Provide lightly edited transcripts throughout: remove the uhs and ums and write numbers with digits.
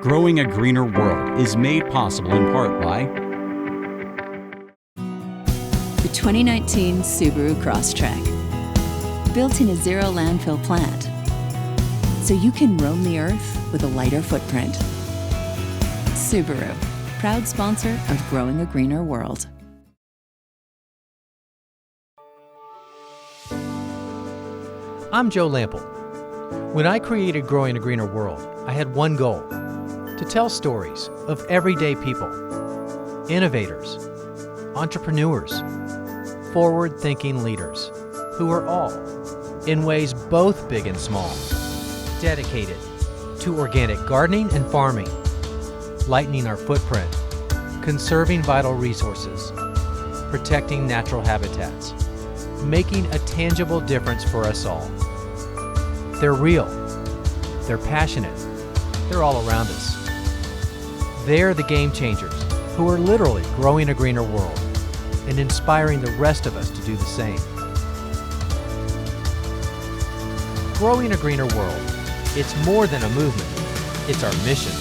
Growing a Greener World is made possible in part by the 2019 Subaru Crosstrek. Built in a zero landfill plant, so you can roam the earth with a lighter footprint. Subaru, proud sponsor of Growing a Greener World. I'm Joe Lample. When I created Growing a Greener World, I had one goal: to tell stories of everyday people, innovators, entrepreneurs, forward-thinking leaders who are all, in ways both big and small, dedicated to organic gardening and farming, lightening our footprint, conserving vital resources, protecting natural habitats, making a tangible difference for us all. They're real, they're passionate, they're all around us. They're the game changers who are literally growing a greener world and inspiring the rest of us to do the same. Growing a Greener World, it's more than a movement, it's our mission.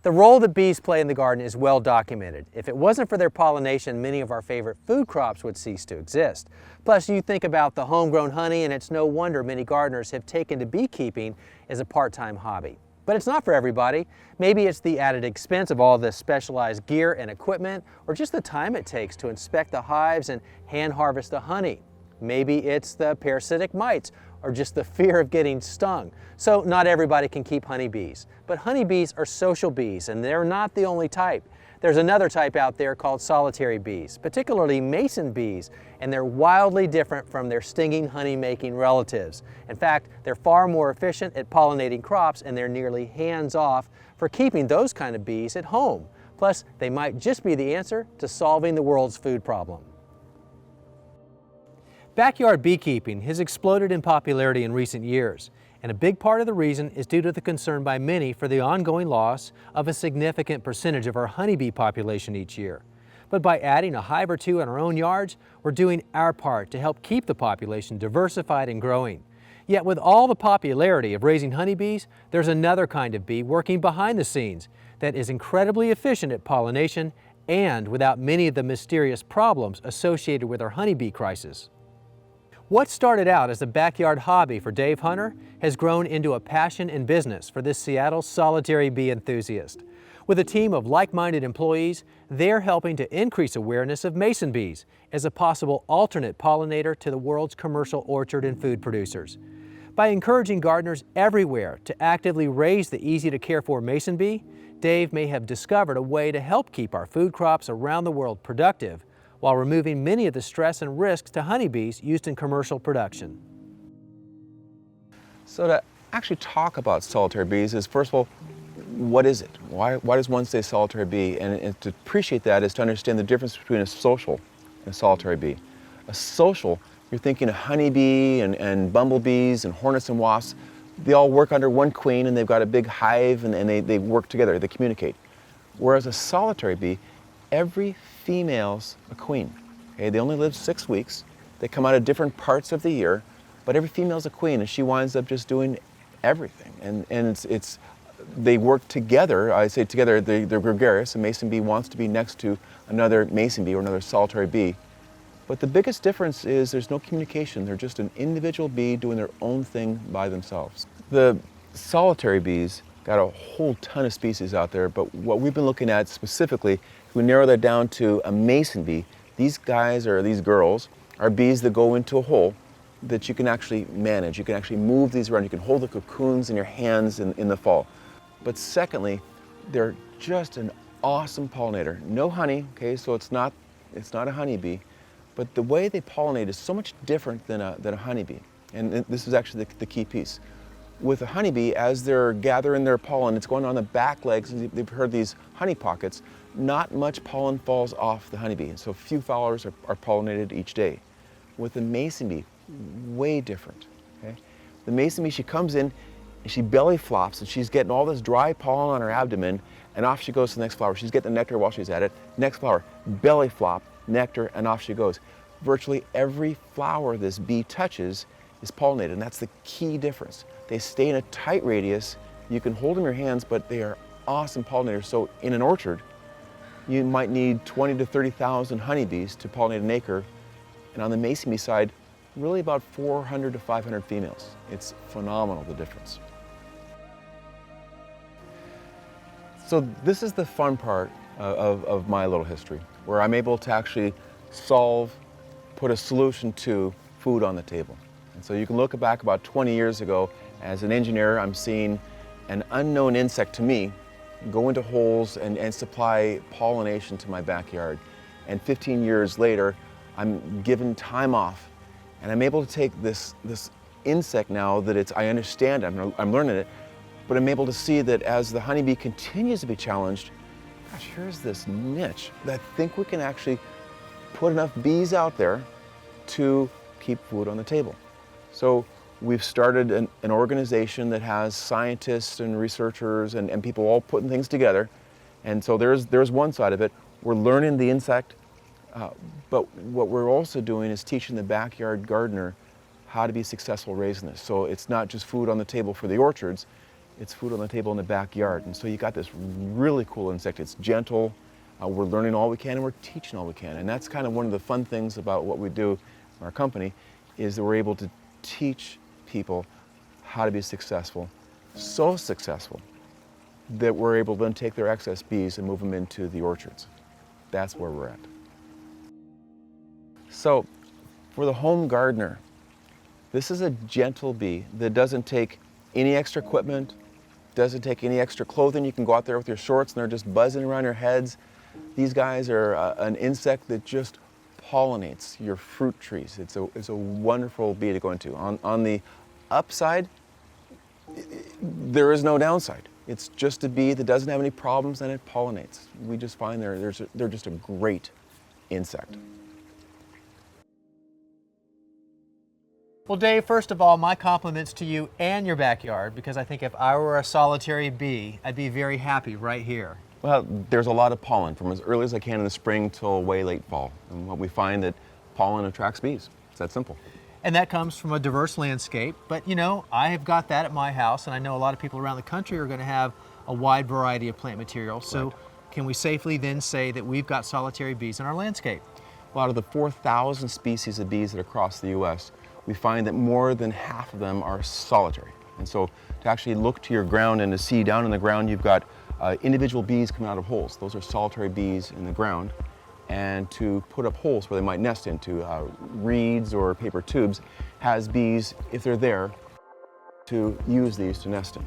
The role that bees play in the garden is well documented. If it wasn't for their pollination, many of our favorite food crops would cease to exist. Plus, you think about the homegrown honey, and it's no wonder many gardeners have taken to beekeeping as a part-time hobby. But it's not for everybody. Maybe it's the added expense of all this specialized gear and equipment, or just the time it takes to inspect the hives and hand harvest the honey. Maybe it's the parasitic mites, or just the fear of getting stung. So not everybody can keep honeybees. But honeybees are social bees, and they're not the only type. There's another type out there called solitary bees, particularly mason bees, and they're wildly different from their stinging honey-making relatives. In fact, they're far more efficient at pollinating crops, and they're nearly hands-off for keeping those kind of bees at home. Plus, they might just be the answer to solving the world's food problem. Backyard beekeeping has exploded in popularity in recent years, and a big part of the reason is due to the concern by many for the ongoing loss of a significant percentage of our honeybee population each year. But by adding a hive or two in our own yards, we're doing our part to help keep the population diversified and growing. Yet with all the popularity of raising honeybees, there's another kind of bee working behind the scenes that is incredibly efficient at pollination and without many of the mysterious problems associated with our honeybee crisis. What started out as a backyard hobby for Dave Hunter has grown into a passion and business for this Seattle solitary bee enthusiast. With a team of like-minded employees, they're helping to increase awareness of mason bees as a possible alternate pollinator to the world's commercial orchard and food producers. By encouraging gardeners everywhere to actively raise the easy-to-care-for mason bee, Dave may have discovered a way to help keep our food crops around the world productive while removing many of the stress and risks to honeybees used in commercial production. So to actually talk about solitary bees is, first of all, what is it? Why does one say solitary bee? And to appreciate that is to understand the difference between a social and a solitary bee. A social, you're thinking of honeybee and bumblebees and hornets and wasps. They all work under one queen, and they've got a big hive, and they work together, they communicate. Whereas a solitary bee, every female's a queen. Okay? They only live 6 weeks. They come out of different parts of the year, but every female's a queen, and she winds up just doing everything. And they work together. I say together, they're gregarious. A mason bee wants to be next to another mason bee or another solitary bee. But the biggest difference is there's no communication. They're just an individual bee doing their own thing by themselves. The solitary bees got a whole ton of species out there, but what we've been looking at specifically, if we narrow that down to a mason bee, these guys or these girls are bees that go into a hole that you can actually manage. You can actually move these around. You can hold the cocoons in your hands in the fall. But secondly, they're just an awesome pollinator. No honey, okay, so it's not a honeybee, but the way they pollinate is so much different than a honeybee. And this is actually the key piece. With a honeybee, as they're gathering their pollen, it's going on the back legs, and they've heard these honey pockets, not much pollen falls off the honeybee, so few flowers are pollinated each day. With the mason bee, way different. Okay? The mason bee, she comes in, and she belly flops, and she's getting all this dry pollen on her abdomen, and off she goes to the next flower. She's getting the nectar while she's at it. Next flower, belly flop, nectar, and off she goes. virtually every flower this bee touches is pollinated, and that's the key difference. They stay in a tight radius. You can hold them in your hands, but they are awesome pollinators. So in an orchard, you might need 20 to 30,000 honeybees to pollinate an acre, and on the mason bee side, really about 400 to 500 females. It's phenomenal, the difference. So this is the fun part of my little history, where I'm able to actually put a solution to food on the table. And so you can look back about 20 years ago, as an engineer, I'm seeing an unknown insect to me go into holes and supply pollination to my backyard. And 15 years later, I'm given time off, and I'm able to take this insect now that I understand, I'm learning it, but I'm able to see that as the honeybee continues to be challenged, gosh, here's this niche that I think we can actually put enough bees out there to keep food on the table. So we've started an organization that has scientists and researchers and people all putting things together. And so there's one side of it. We're learning the insect, but what we're also doing is teaching the backyard gardener how to be successful raising this. So it's not just food on the table for the orchards, it's food on the table in the backyard. And so you got this really cool insect. It's gentle. We're learning all we can, and we're teaching all we can. And that's kind of one of the fun things about what we do in our company, is that we're able to teach people how to be successful, so successful that we're able to then take their excess bees and move them into the orchards. That's where we're at. So for the home gardener, this is a gentle bee that doesn't take any extra equipment, doesn't take any extra clothing. You can go out there with your shorts and they're just buzzing around your heads. These guys are an insect that just pollinates your fruit trees. It's a wonderful bee to go into. On the upside, there is no downside. It's just a bee that doesn't have any problems and it pollinates. We just find they're just a great insect. Well, Dave, first of all, my compliments to you and your backyard, because I think if I were a solitary bee, I'd be very happy right here. Well, there's a lot of pollen from as early as I can in the spring till way late fall. And what we find that pollen attracts bees. It's that simple. And that comes from a diverse landscape. But you know, I have got that at my house, and I know a lot of people around the country are going to have a wide variety of plant material. So can we safely then say that we've got solitary bees in our landscape? Well, out of the 4,000 species of bees that are across the U.S., we find that more than half of them are solitary. And so to actually look to your ground and to see down in the ground, you've got individual bees coming out of holes. Those are solitary bees in the ground. And to put up holes where they might nest into, reeds or paper tubes, has bees, if they're there, to use these to nest in.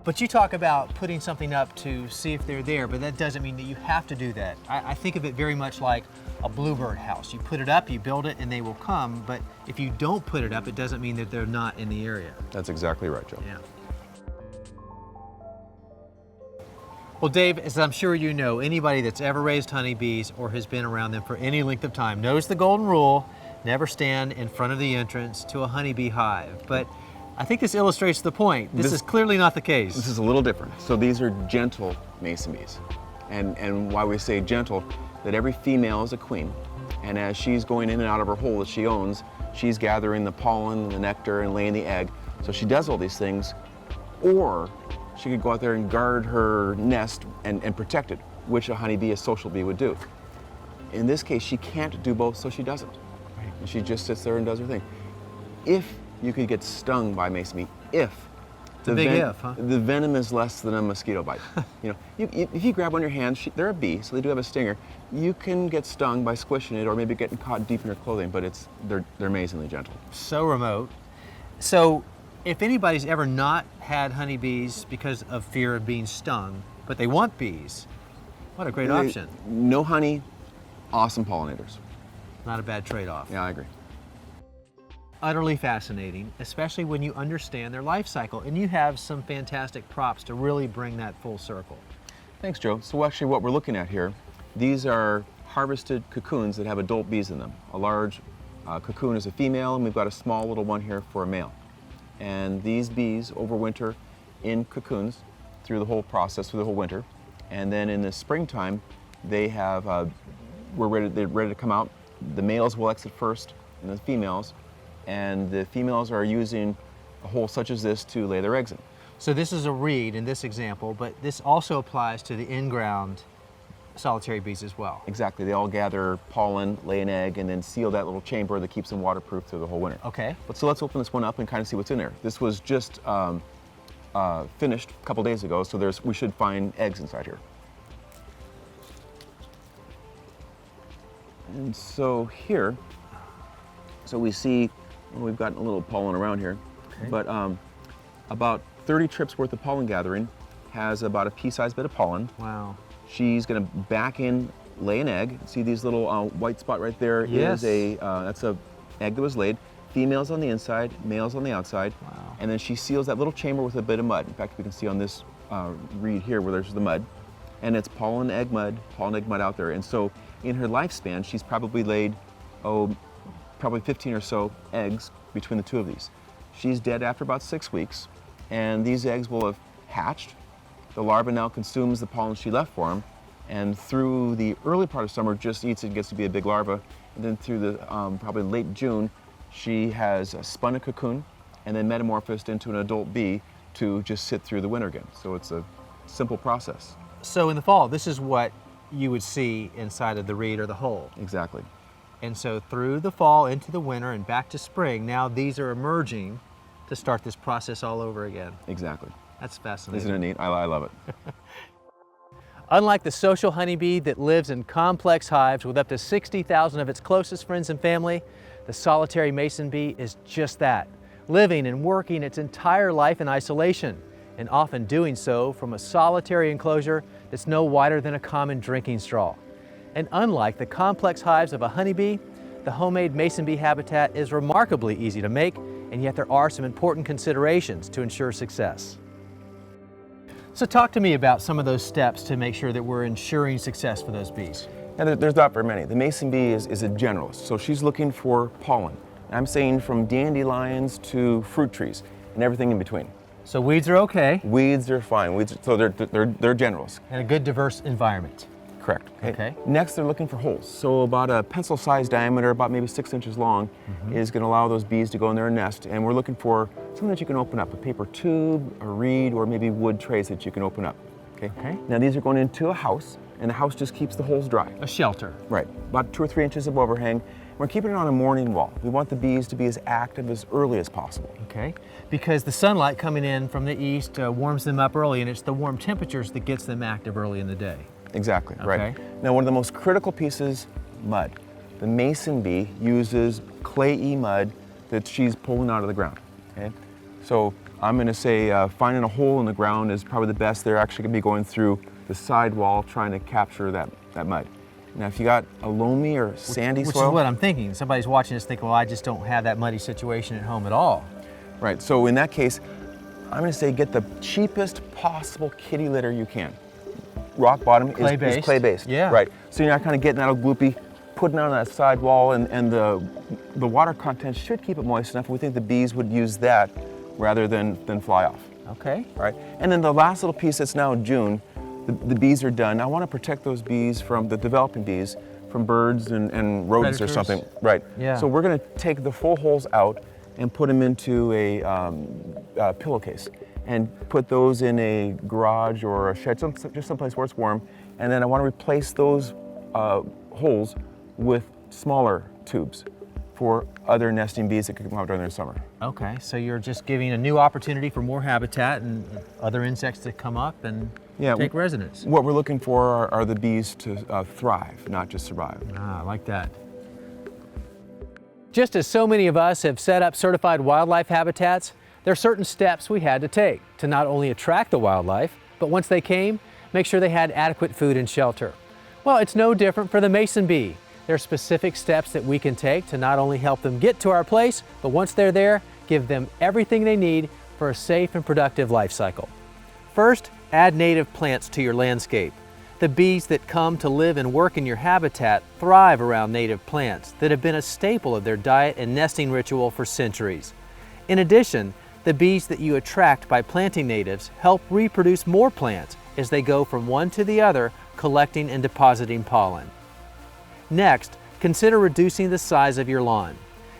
But you talk about putting something up to see if they're there, but that doesn't mean that you have to do that. I think of it very much like a bluebird house. You put it up, you build it, and they will come, but if you don't put it up, it doesn't mean that they're not in the area. That's exactly right, Joe. Yeah. Well, Dave, as I'm sure you know, anybody that's ever raised honeybees or has been around them for any length of time knows the golden rule: never stand in front of the entrance to a honeybee hive. But I think this illustrates the point. This is clearly not the case. This is a little different. So these are gentle mason bees. And why we say gentle, that every female is a queen. And as she's going in and out of her hole that she owns, she's gathering the pollen and the nectar and laying the egg. So she does all these things, or she could go out there and guard her nest and protect it, which a honeybee, a social bee, would do. In this case, she can't do both, so she doesn't. Right. And she just sits there and does her thing. If you could get stung by mason bee, if. It's a big if, huh? The venom is less than a mosquito bite. You know, if you grab on your hands, they're a bee, so they do have a stinger. You can get stung by squishing it or maybe getting caught deep in your clothing, but they're amazingly gentle. So remote. So if anybody's ever not had honeybees because of fear of being stung, but they want bees, what a great option. No honey, awesome pollinators. Not a bad trade-off. Yeah, I agree. Utterly fascinating, especially when you understand their life cycle, and you have some fantastic props to really bring that full circle. Thanks, Joe. So actually what we're looking at here, these are harvested cocoons that have adult bees in them. A large cocoon is a female, and we've got a small little one here for a male. And these bees overwinter in cocoons through the whole process, through the whole winter. And then in the springtime, they're ready to come out. the males will exit first and the females, and the females are using a hole such as this to lay their eggs in. So this is a reed in this example, but this also applies to the in-ground solitary bees as well. Exactly. They all gather pollen, lay an egg, and then seal that little chamber that keeps them waterproof through the whole winter. Okay. But so let's open this one up and kind of see what's in there. This was just finished a couple days ago, so we should find eggs inside here. And so here, so we see, well, we've got a little pollen around here, Okay. but about 30 trips worth of pollen gathering has about a pea-sized bit of pollen. Wow. She's going to back in, lay an egg. See these little white spot right there? Yes. That's a egg that was laid. Females on the inside, males on the outside. Wow. And then she seals that little chamber with a bit of mud. In fact, we can see on this reed here where there's the mud. And it's pollen egg mud out there. And so in her lifespan, she's probably laid, probably 15 or so eggs between the two of these. She's dead after about 6 weeks, and these eggs will have hatched. The larva now consumes the pollen she left for him, and through the early part of summer just eats it, gets to be a big larva, and then through the probably late June, she has spun a cocoon and then metamorphosed into an adult bee to just sit through the winter again. So it's a simple process. So in the fall, this is what you would see inside of the reed or the hole. Exactly. And so through the fall, into the winter, and back to spring, now these are emerging to start this process all over again. Exactly. That's fascinating. Isn't it neat? I love it. Unlike the social honeybee that lives in complex hives with up to 60,000 of its closest friends and family, the solitary mason bee is just that, living and working its entire life in isolation, and often doing so from a solitary enclosure that's no wider than a common drinking straw. And unlike the complex hives of a honeybee, the homemade mason bee habitat is remarkably easy to make, and yet there are some important considerations to ensure success. So talk to me about some of those steps to make sure that we're ensuring success for those bees. And there's not very many. The mason bee is a generalist, so she's looking for pollen. I'm saying from dandelions to fruit trees and everything in between. So weeds are okay. Weeds are fine. Weeds, so they're generalists. And a good diverse environment. Correct. Okay. Next, they're looking for holes. So about a pencil-sized diameter, about maybe 6 inches long, is going to allow those bees to go in their nest. And we're looking for something that you can open up, a paper tube, a reed, or maybe wood trays that you can open up. Okay. Now these are going into a house, and the house just keeps the holes dry. A shelter. Right. About 2 or 3 inches of overhang. We're keeping it on a morning wall. We want the bees to be as active as early as possible. Okay. Because the sunlight coming in from the east warms them up early, and it's the warm temperatures that gets them active early in the day. Exactly, right. Okay. Now one of the most critical pieces, mud. The mason bee uses clayey mud that she's pulling out of the ground, okay? So I'm gonna say finding a hole in the ground is probably the best. They're actually gonna be going through the sidewall trying to capture that mud. Now if you got a loamy or sandy Which soil. is what I'm thinking. Somebody's watching this thinking, well, I just don't have that muddy situation at home at all. Right, so in that case, I'm gonna say get the cheapest possible kitty litter you can. Rock bottom is clay-based. Yeah. Right. So you're not kind of getting that all gloopy, putting it on that side wall, and the water content should keep it moist enough. We think the bees would use that rather than fly off. Okay. All right. And then the last little piece that's now June, the bees are done. I want to protect those bees from the developing bees from birds and rodents Predators. or something. Right. Yeah. So we're going to take the full holes out and put them into a pillowcase. And put those in a garage or a shed, just someplace where it's warm. And then I want to replace those holes with smaller tubes for other nesting bees that could come out during their summer. Okay, so you're just giving a new opportunity for more habitat and other insects to come up and take residence. What we're looking for are the bees to thrive, not just survive. Ah, I like that. Just as so many of us have set up certified wildlife habitats, there are certain steps we had to take to not only attract the wildlife, but once they came, make sure they had adequate food and shelter. Well, it's no different for the mason bee. There are specific steps that we can take to not only help them get to our place, but once they're there, give them everything they need for a safe and productive life cycle. First, add native plants to your landscape. The bees that come to live and work in your habitat thrive around native plants that have been a staple of their diet and nesting ritual for centuries. In addition, the bees that you attract by planting natives help reproduce more plants as they go from one to the other, collecting and depositing pollen. Next, Consider reducing the size of your lawn.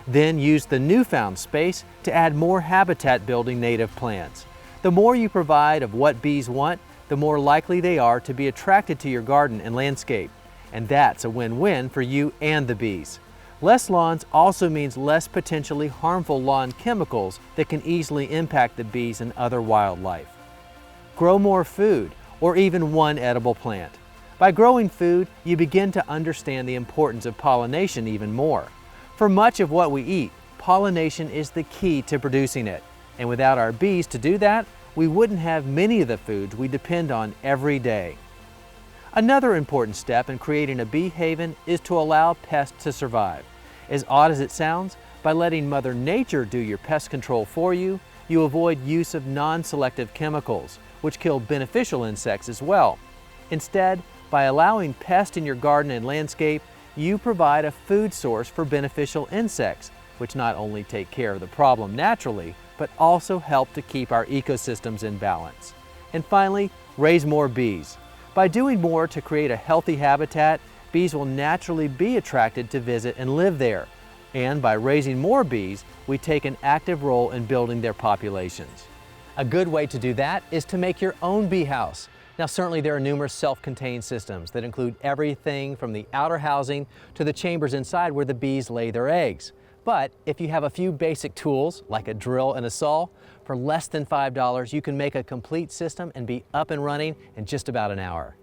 Then use the newfound space to add more habitat-building native plants. The more you provide of what bees want, the more likely they are to be attracted to your garden and landscape. And that's a win-win for you and the bees. Less lawns also means less potentially harmful lawn chemicals that can easily impact the bees and other wildlife. Grow more food, or even one edible plant. By growing food, you begin to understand the importance of pollination even more. For much of what we eat, pollination is the key to producing it. And without our bees to do that, we wouldn't have many of the foods we depend on every day. Another important step in creating a bee haven is to allow pests to survive. As odd as it sounds, by letting Mother Nature do your pest control for you, you avoid use of non-selective chemicals, which kill beneficial insects as well. Instead, by allowing pests in your garden and landscape, you provide a food source for beneficial insects, which not only take care of the problem naturally, but also help to keep our ecosystems in balance. And finally, raise more bees. By doing more to create a healthy habitat, bees will naturally be attracted to visit and live there. And by raising more bees, we take an active role in building their populations. A good way to do that is to make your own bee house. Now, certainly there are numerous self-contained systems that include everything from the outer housing to the chambers inside where the bees lay their eggs. But if you have a few basic tools, like a drill and a saw, for less than $5, you can make a complete system and be up and running in just about an hour.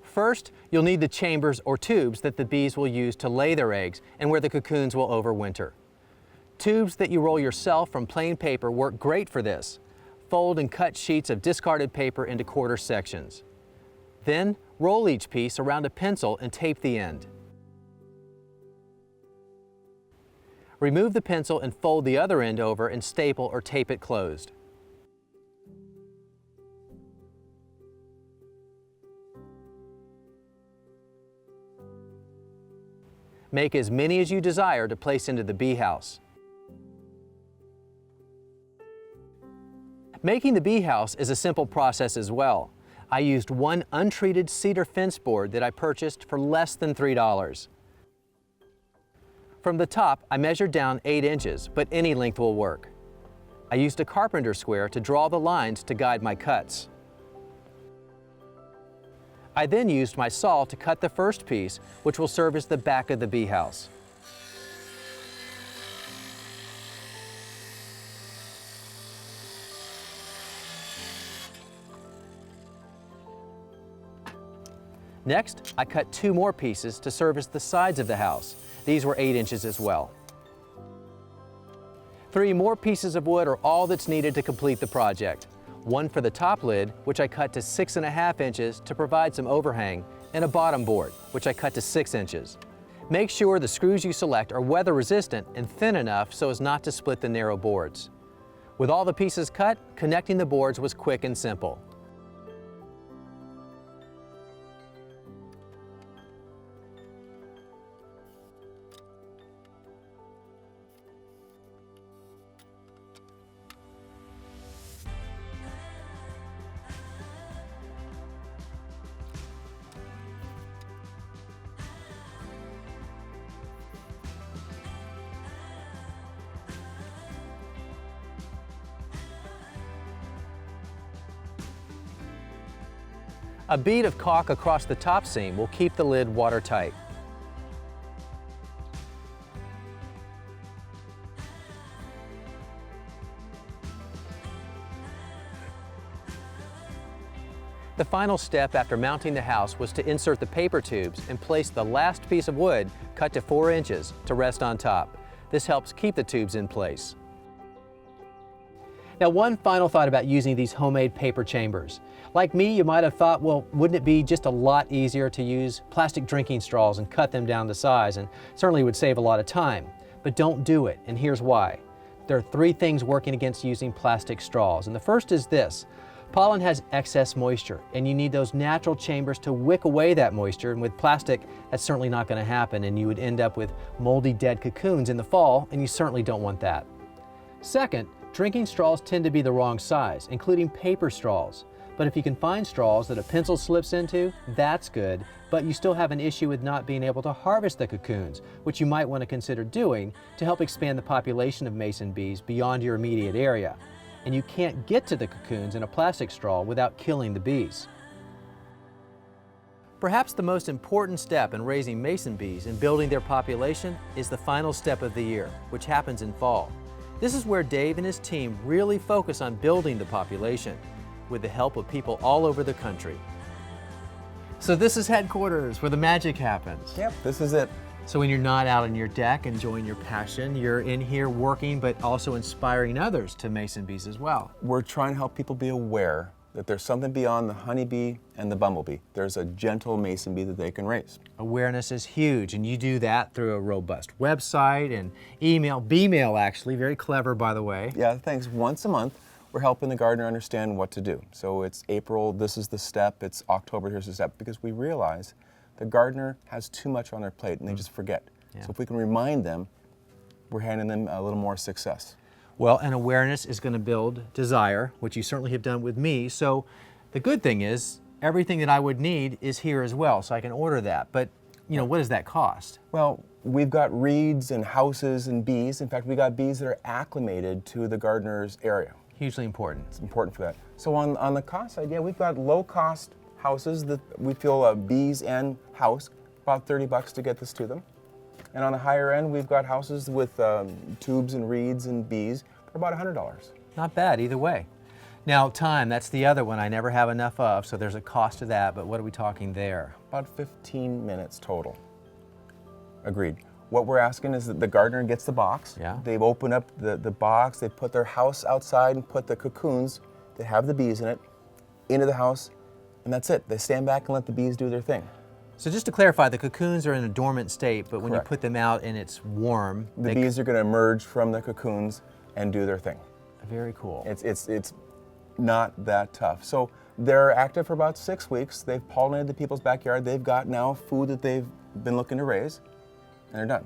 First, you'll need the chambers or tubes that the bees will use to lay their eggs and where the cocoons will overwinter. Tubes that you roll yourself from plain paper work great for this. Fold and cut sheets of discarded paper into quarter sections. Then, roll each piece around a pencil and tape the end. Remove the pencil and fold the other end over and staple or tape it closed. Make as many as you desire to place into the bee house. Making the bee house is a simple process as well. I used one untreated cedar fence board that I purchased for less than $3. From the top, I measured down 8 inches, but any length will work. I used a carpenter square to draw the lines to guide my cuts. I then used my saw to cut the first piece, which will serve as the back of the bee house. Next, I cut 2 more pieces to serve as the sides of the house. These were 8 inches as well. 3 more pieces of wood are all that's needed to complete the project. One for the top lid, which I cut to 6.5 inches to provide some overhang, and a bottom board, which I cut to 6 inches. Make sure the screws you select are weather resistant and thin enough so as not to split the narrow boards. With all the pieces cut, connecting the boards was quick and simple. A bead of caulk across the top seam will keep the lid watertight. The final step after mounting the house was to insert the paper tubes and place the last piece of wood, cut to 4 inches, to rest on top. This helps keep the tubes in place. Now, one final thought about using these homemade paper chambers. Like me, you might have thought, well, wouldn't it be just a lot easier to use plastic drinking straws and cut them down to size, and certainly would save a lot of time. But don't do it, and here's why. There are 3 things working against using plastic straws, and the first is this. Pollen has excess moisture, and you need those natural chambers to wick away that moisture, and with plastic, that's certainly not going to happen, and you would end up with moldy dead cocoons in the fall, and you certainly don't want that. Second, drinking straws tend to be the wrong size, including paper straws. But if you can find straws that a pencil slips into, that's good, but you still have an issue with not being able to harvest the cocoons, which you might want to consider doing to help expand the population of mason bees beyond your immediate area. And you can't get to the cocoons in a plastic straw without killing the bees. Perhaps the most important step in raising mason bees and building their population is the final step of the year, which happens in fall. This is where Dave and his team really focus on building the population, with the help of people all over the country. So this is headquarters where the magic happens. Yep, this is it. So when you're not out on your deck enjoying your passion, you're in here working but also inspiring others to mason bees as well. We're trying to help people be aware that there's something beyond the honeybee and the bumblebee. There's a gentle mason bee that they can raise. Awareness is huge, and you do that through a robust website and email, B-mail actually, very clever by the way. Yeah, thanks. Once a month, we're helping the gardener understand what to do. So it's April, this is the step, it's October, here's the step, because we realize the gardener has too much on their plate and they just forget. Yeah. So if we can remind them, we're handing them a little more success. Well, and awareness is going to build desire, which you certainly have done with me. So the good thing is, everything that I would need is here as well, so I can order that. But, you know, what does that cost? Well, we've got reeds and houses and bees. In fact, we got bees that are acclimated to the gardener's area. Hugely important. It's important for that. So on the cost side, yeah, we've got low-cost houses that we feel bees and house, about $30 to get this to them. And on the higher end, we've got houses with tubes and reeds and bees for about $100. Not bad either way. Now time, that's the other one I never have enough of, so there's a cost to that, but what are we talking there? About 15 minutes total. Agreed. What we're asking is that the gardener gets the box. Yeah. They've opened up the box, they put their house outside and put the cocoons that have the bees in it into the house, and that's it. They stand back and let the bees do their thing. So just to clarify, the cocoons are in a dormant state, but when Correct. you put them out and it's warm, The bees are going to emerge from the cocoons and do their thing. Very cool. It's not that tough. So they're active for about 6 weeks. They've pollinated the people's backyard. They've got now food that they've been looking to raise, and they're done.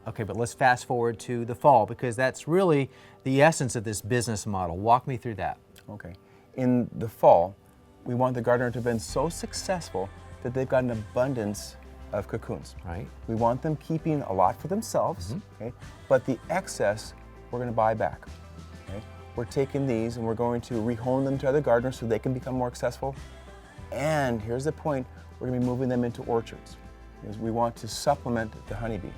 Okay, but let's fast forward to the fall, because that's really the essence of this business model. Walk me through that. Okay. In the fall, we want the gardener to have been so successful that they've got an abundance of cocoons. Right. We want them keeping a lot for themselves, okay? But the excess we're going to buy back. Okay? We're taking these and we're going to rehome them to other gardeners so they can become more successful. And here's the point, we're going to be moving them into orchards, because we want to supplement the honeybee.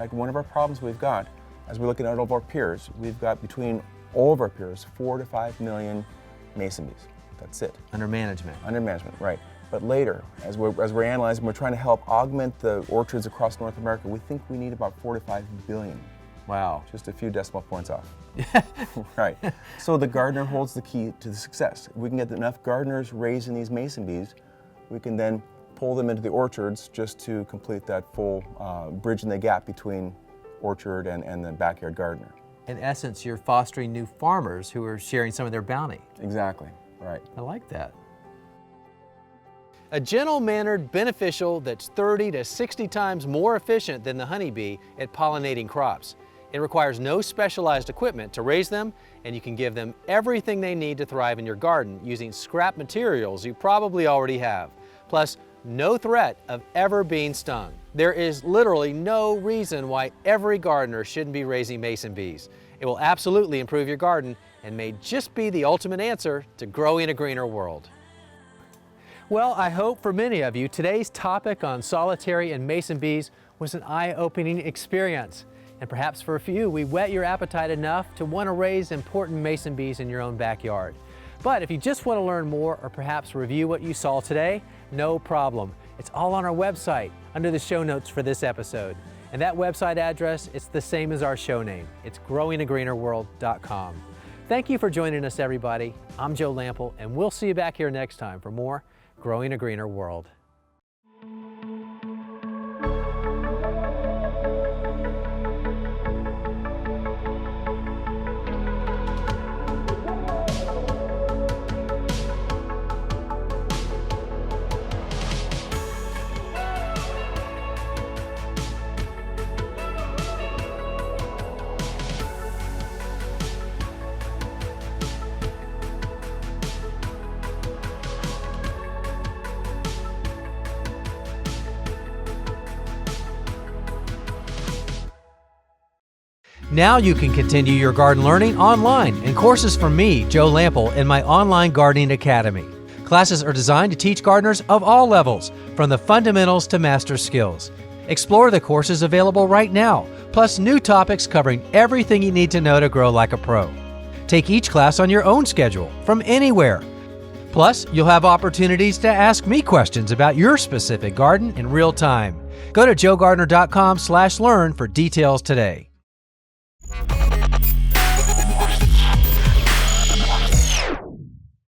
Like one of our problems we've got, as we're looking at all of our peers, we've got between all of our peers 4 to 5 million mason bees. That's it. Under management. Under management, right. But later, as we're analyzing, we're trying to help augment the orchards across North America, we think we need about 4 to 5 billion. Wow. Just a few decimal points off. Right. So the gardener holds the key to the success. If we can get enough gardeners raising these mason bees, we can then pull them into the orchards just to complete that full bridge in the gap between orchard and the backyard gardener. In essence, you're fostering new farmers who are sharing some of their bounty. Exactly, right. I like that. A gentle-mannered beneficial that's 30 to 60 times more efficient than the honeybee at pollinating crops. It requires no specialized equipment to raise them, and you can give them everything they need to thrive in your garden using scrap materials you probably already have. Plus, no threat of ever being stung. There is literally no reason why every gardener shouldn't be raising mason bees. It will absolutely improve your garden and may just be the ultimate answer to growing a greener world. Well, I hope for many of you, today's topic on solitary and mason bees was an eye-opening experience. And perhaps for a few, we whet your appetite enough to want to raise important mason bees in your own backyard. But if you just want to learn more or perhaps review what you saw today, no problem. It's all on our website under the show notes for this episode. And that website address, it's the same as our show name. It's growingagreenerworld.com. Thank you for joining us, everybody. I'm Joe Lample, and we'll see you back here next time for more Growing a Greener World. Now you can continue your garden learning online in courses from me, Joe Lample, in my online gardening academy. Classes are designed to teach gardeners of all levels, from the fundamentals to master skills. Explore the courses available right now, plus new topics covering everything you need to know to grow like a pro. Take each class on your own schedule, from anywhere. Plus, you'll have opportunities to ask me questions about your specific garden in real time. Go to joegardner.com/learn for details today.